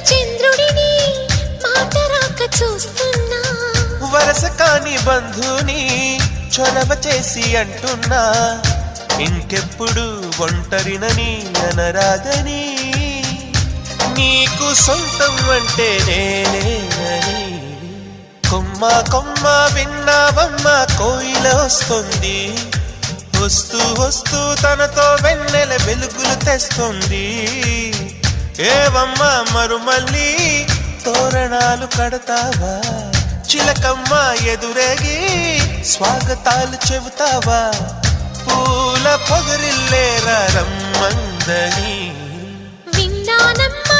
చంద్రుడిని మాట రాక చూస్తున్నా వరస కాని బంధుని చొరవ చేసి అంటున్నా ఇంకెప్పుడు ఒంటరినని అనరాదని నీకు సొంతం అంటే నేనేనని కొమ్మ కొమ్మ విన్నావమ్మ కోయిల వస్తుంది వస్తూ వస్తూ తనతో వెన్నెల వెలుగులు తెస్తుంది ఏవమ్మ మరుమల్లి తోరణాలు కడతావా చిలకమ్మ ఎదురేగి స్వాగతాలు చెబుతావా పూల పొగరిల్లేరా రమ్మందని విన్నానమ్మ